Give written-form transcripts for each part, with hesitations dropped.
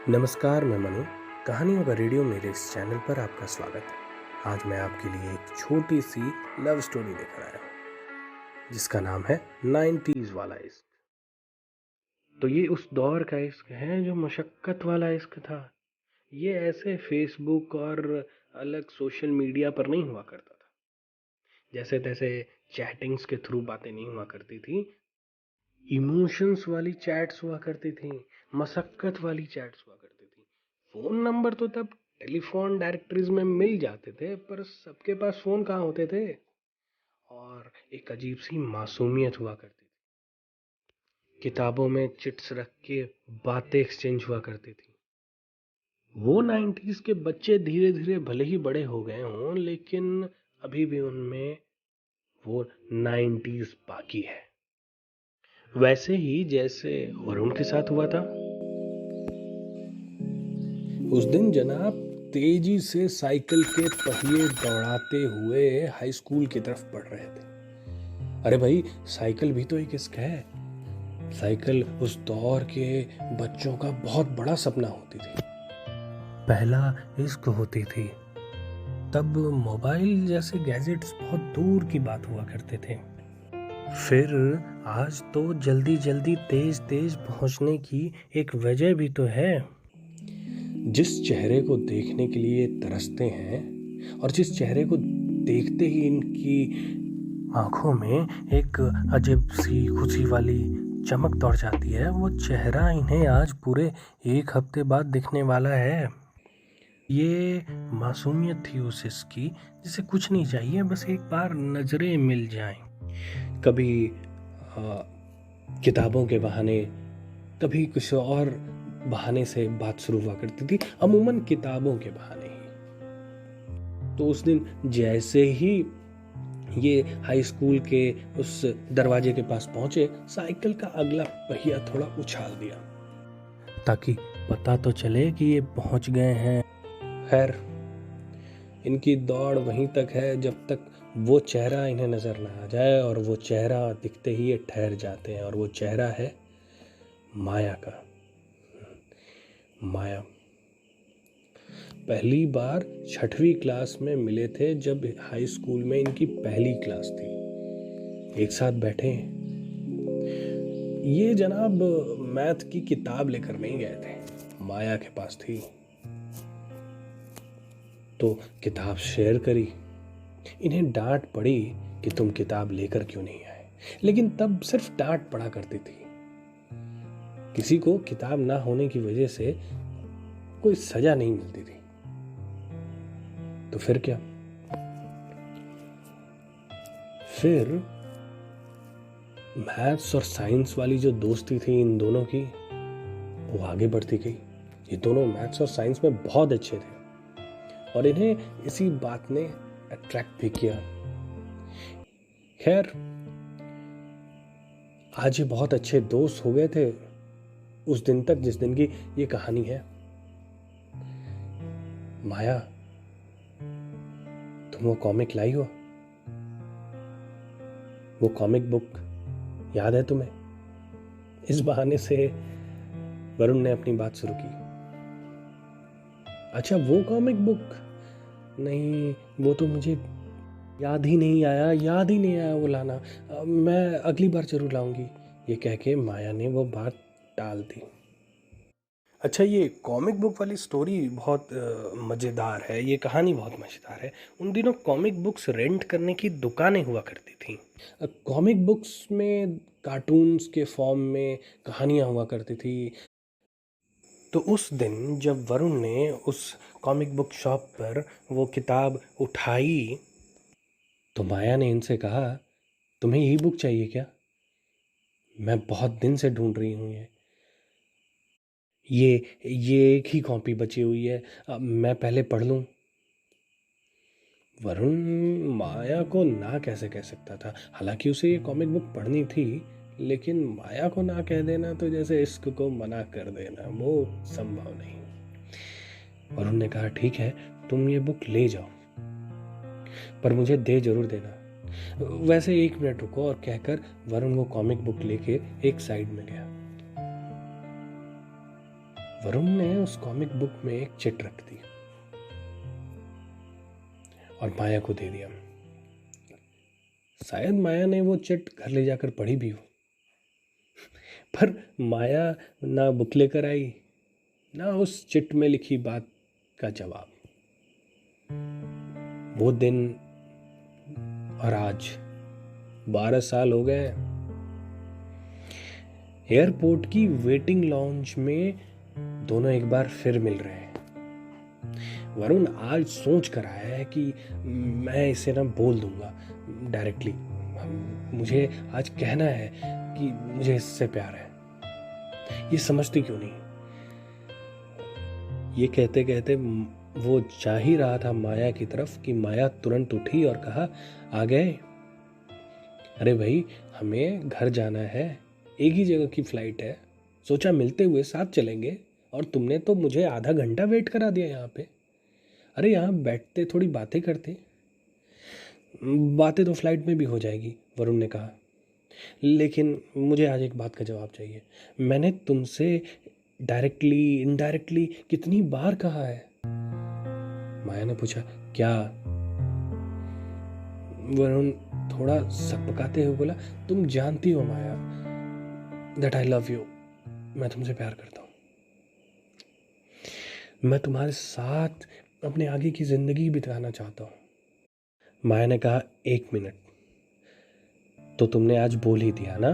नमस्कार, मैं मनु। कहानियों का रेडियो मेरे इस चैनल पर आपका स्वागत है। आज मैं आपके लिए एक छोटी सी लव स्टोरी लेकर आया हूँ जिसका नाम है 90s वाला इश्क। तो ये उस दौर का इश्क है जो मशक्कत वाला इश्क था। ये ऐसे फेसबुक और अलग सोशल मीडिया पर नहीं हुआ करता था। जैसे तैसे चैटिंग्स के थ्रू बातें नहीं हुआ करती थी। इमोशंस वाली चैट्स हुआ करती थी, मशक्कत वाली चैट्स हुआ करती थी। फोन नंबर तो तब टेलीफोन डायरेक्टरीज में मिल जाते थे, पर सबके पास फोन कहाँ होते थे। और एक अजीब सी मासूमियत हुआ करती थी। किताबों में चिट्स रख के बातें एक्सचेंज हुआ करती थी। वो 90s के बच्चे धीरे धीरे भले ही बड़े हो गए हों, लेकिन अभी भी उनमें वो 90s बाकी है, वैसे ही जैसे वरुण के साथ हुआ था। उस दिन जनाब तेजी से साइकिल के पहिए दौड़ाते हुए हाई स्कूल की तरफ बढ़ रहे थे। अरे भाई, साइकिल भी तो एक इश्क है। साइकिल उस दौर के बच्चों का बहुत बड़ा सपना होती थी, पहला इश्क होती थी। तब मोबाइल जैसे गैजेट्स बहुत दूर की बात हुआ करते थे। फिर आज तो जल्दी जल्दी तेज तेज पहुंचने की एक वजह भी तो है। जिस चेहरे को देखने के लिए तरसते हैं और जिस चेहरे को देखते ही इनकी आंखों में एक अजीब सी खुशी वाली चमक दौड़ जाती है, वो चेहरा इन्हें आज पूरे एक हफ्ते बाद दिखने वाला है। ये मासूमियत थी उस इसकी, जिसे कुछ नहीं चाहिए, बस एक बार नजरें मिल जाएं। कभी किताबों के बहाने, कभी कुछ और बहाने से बात शुरू हुआ करती थी, अमूमन किताबों के बहाने ही। तो उस दिन जैसे ही ये हाई स्कूल के उस दरवाजे के पास पहुंचे, साइकिल का अगला पहिया थोड़ा उछाल दिया ताकि पता तो चले कि ये पहुंच गए हैं। खैर, इनकी दौड़ वहीं तक है जब तक वो चेहरा इन्हें नजर ना आ जाए, और वो चेहरा दिखते ही ये ठहर जाते हैं। और वो चेहरा है माया का। माया पहली बार 6वीं क्लास में मिले थे, जब हाई स्कूल में इनकी पहली क्लास थी। एक साथ बैठे। ये जनाब मैथ की किताब लेकर नहीं गए थे, माया के पास थी तो किताब शेयर करी। इन्हें डांट पड़ी कि तुम किताब लेकर क्यों नहीं आए, लेकिन तब सिर्फ डांट पड़ा करती थी। किसी को किताब ना होने की वजह से कोई सजा नहीं मिलती थी। तो फिर क्या, फिर मैथ्स और साइंस वाली जो दोस्ती थी इन दोनों की, वो आगे बढ़ती गई। ये दोनों मैथ्स और साइंस में बहुत अच्छे थे और इन्हें इसी बात ने अट्रैक्ट भी किया। खैर, आज ये बहुत अच्छे दोस्त हो गए थे उस दिन तक जिस दिन की ये कहानी है। माया, तुम वो कॉमिक लाई हो? वो कॉमिक बुक याद है तुम्हें? इस बहाने से वरुण ने अपनी बात शुरू की। अच्छा, वो कॉमिक बुक? नहीं, वो तो मुझे याद ही नहीं आया वो लाना। मैं अगली बार जरूर लाऊंगी, ये कह के माया ने वो बात टाल दी। अच्छा, ये कॉमिक बुक वाली स्टोरी बहुत मज़ेदार है, ये कहानी बहुत मज़ेदार है। उन दिनों कॉमिक बुक्स रेंट करने की दुकानें हुआ करती थी। कॉमिक बुक्स में कार्टून्स के फॉर्म में कहानियाँ हुआ करती थी। तो उस दिन जब वरुण ने उस कॉमिक बुक शॉप पर वो किताब उठाई, तो माया ने इनसे कहा, तुम्हें यही बुक चाहिए क्या? मैं बहुत दिन से ढूंढ रही हूँ ये एक ही कॉपी बची हुई है, अब मैं पहले पढ़ लूँ। वरुण माया को ना कैसे कह सकता था? हालांकि उसे ये कॉमिक बुक पढ़नी थी, लेकिन माया को ना कह देना तो जैसे इश्क को मना कर देना, वो संभव नहीं। वरुण ने कहा, ठीक है, तुम ये बुक ले जाओ, पर मुझे दे जरूर देना। वैसे 1 मिनट रुको, और कहकर वरुण वो कॉमिक बुक लेके एक साइड में गया। वरुण ने उस कॉमिक बुक में एक चिट रख दी और माया को दे दिया। शायद माया ने वो चिट घर ले जाकर पढ़ी भी हो, पर माया ना बुक लेकर आई ना उस चिट में लिखी बात का जवाब। वो दिन और आज 12 साल हो गए। एयरपोर्ट की वेटिंग लॉन्ज में दोनों एक बार फिर मिल रहे हैं। वरुण आज सोच कर आया है कि मैं इसे ना बोल दूंगा डायरेक्टली। मुझे आज कहना है कि मुझे इससे प्यार है। ये समझती क्यों नहीं? ये कहते कहते वो जा ही रहा था माया की तरफ कि माया तुरंत उठी और कहा, आ गए? अरे भाई, हमें घर जाना है, एक ही जगह की फ्लाइट है, सोचा मिलते हुए साथ चलेंगे, और तुमने तो मुझे आधा घंटा वेट करा दिया यहाँ पे। अरे यहाँ बैठते थोड़ी बातें करते। बातें तो फ्लाइट में भी हो जाएगी, वरुण ने कहा, लेकिन मुझे आज एक बात का जवाब चाहिए। मैंने तुमसे डायरेक्टली इनडायरेक्टली कितनी बार कहा है? माया ने पूछा। क्या? वरुण थोड़ा सकपकाते हुए बोला, तुम जानती हो माया दैट आई लव यू। मैं तुमसे प्यार करता हूँ। मैं तुम्हारे साथ अपने आगे की जिंदगी बिताना चाहता हूँ। माया ने कहा, 1 मिनट, तो तुमने आज बोल ही दिया ना?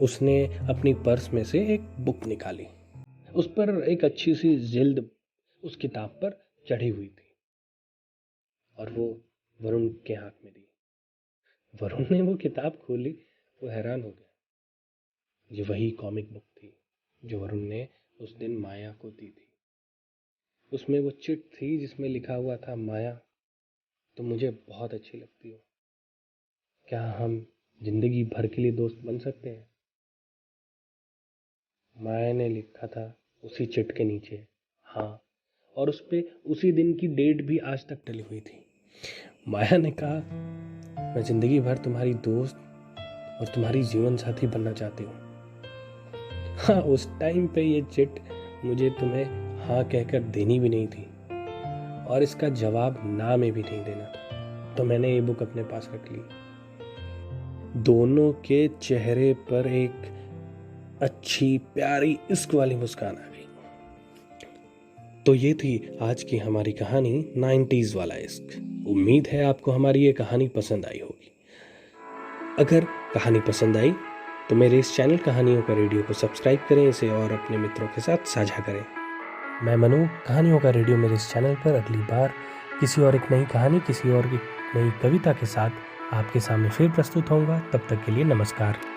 उसने अपनी पर्स में से एक बुक निकाली। उस पर एक अच्छी सी जिल्द उस किताब पर चढ़ी हुई थी और वो वरुण के हाथ में दी। वरुण ने वो किताब खोली। वो हैरान हो गया। ये वही कॉमिक बुक थी जो वरुण ने उस दिन माया को दी थी। उसमें वो चिट थी जिसमें लिखा हुआ था, माया तुम मुझे बहुत अच्छी लगती हो, क्या हम जिंदगी भर के लिए दोस्त बन सकते हैं? माया ने लिखा था उसी चिट के नीचे, हाँ, और उस पे उसी दिन की डेट भी आज तक डली हुई थी। माया ने कहा, मैं जिंदगी भर तुम्हारी दोस्त और तुम्हारी जीवन साथी बनना चाहती हूँ। हाँ, उस टाइम पे ये चिट मुझे तुम्हें हाँ कहकर देनी भी नहीं थी और इसका जवाब ना में भी नहीं देना था, तो मैंने ये बुक अपने पास रख ली। दोनों के चेहरे पर एक अच्छी प्यारी इश्क वाली मुस्कान आ गई। तो ये थी आज की हमारी कहानी 90s वाला इश्क। उम्मीद है आपको हमारी ये कहानी पसंद आई होगी। अगर कहानी पसंद आई तो मेरे इस चैनल कहानियों का रेडियो को सब्सक्राइब करें, इसे और अपने मित्रों के साथ साझा करें। मैं मनु, कहानियों का रेडियो मेरे इस चैनल पर अगली बार किसी और एक नई कहानी, किसी और एक नई कविता के साथ आपके सामने फिर प्रस्तुत होऊंगा। तब तक के लिए नमस्कार।